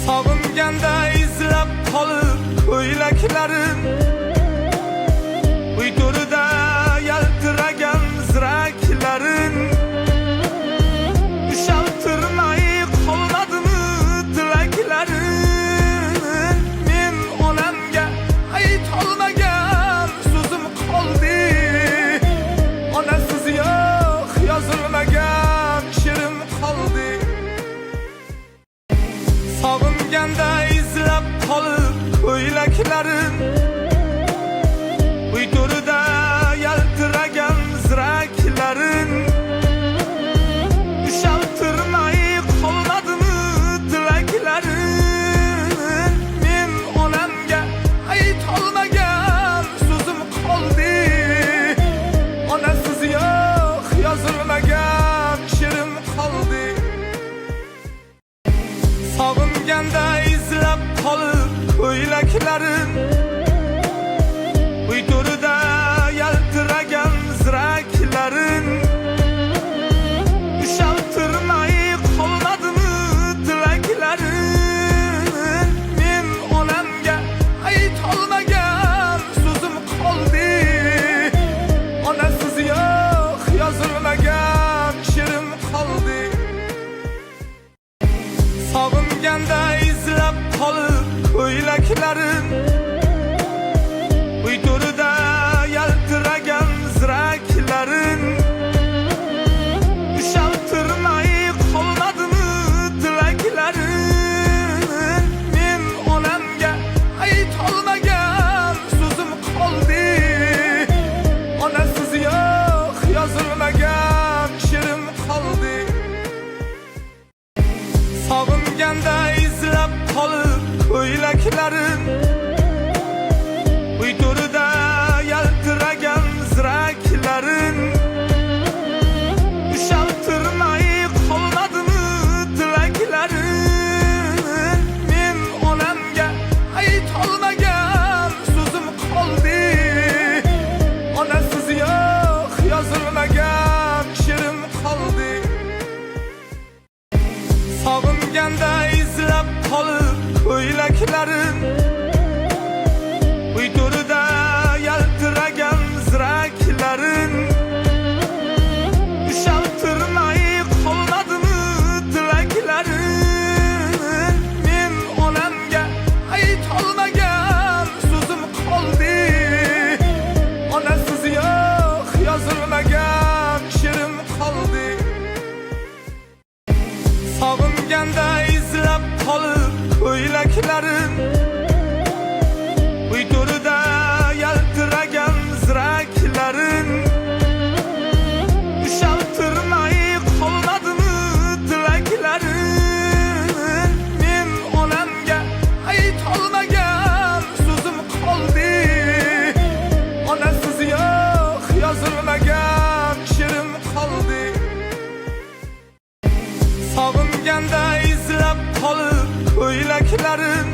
Sog'inganda izlab qolib ko'ylaklarin, uydirida yaltiragan ziraklarin, ushaltirmay qolmadimi tilaklarin. Men onamga aytolmagan so'zim qoldi, onasiz yo'q yozilmagan she'rim qoldi. Sog'inganda izlab qolib ko'ylaklarin, uydirida yaltiragan ziraklarin, ushaltirmay qolmadimi tilaklarin. Men onamga aytolmagan so'zim qoldi, onasiz yo'q yozilmagan she'rim qoldi. Sog'inganda izlab qolib ko'ylaklarin, uydirida yaltiragan ziraklarin, ushaltirmay qolmadimi tilaklarin. Men onamga aytolmagan so'zim qoldi, onasiz yo'q yozilmagan she'rim qoldi. Sog'inganda izlab qolib ko'ylaklarin, uydirida yaltiragan ziraklarin, ushaltirmay qolmadimi tilaklarin. Men onamga aytolmagan so'zim qoldi, onasiz yo'q yozilmagan she'rim qoldi. Sog'inganda izlab qolib ko'ylaklarin, uydirida yaltiragan ziraklarin, ushaltirmay qolmadimi tilaklarin. Men onamga aytolmagan so'zim qoldi, onasiz yo'q yozilmagan she'rim qoldi. Sog'inganda izlab qolib ko'ylaklarin, uydirida yaltiragan ziraklarin, ushaltirmay qolmadimi tilaklarin. Men onamga aytolmagan so'zim qoldi, onasiz yo'q yozilmagan she'rim qoldi. Sog'inganda izlab qolib ko'ylaklarin, uydirida yaltiragan ziraklarin, ushaltirmay qolmadimi tilaklarin. Men onamga aytolmagan so'zim qoldi, onasiz yo'q yozilmagan she'rim qoldi. Sog'inganda izlab qolib ko'ylaklarin,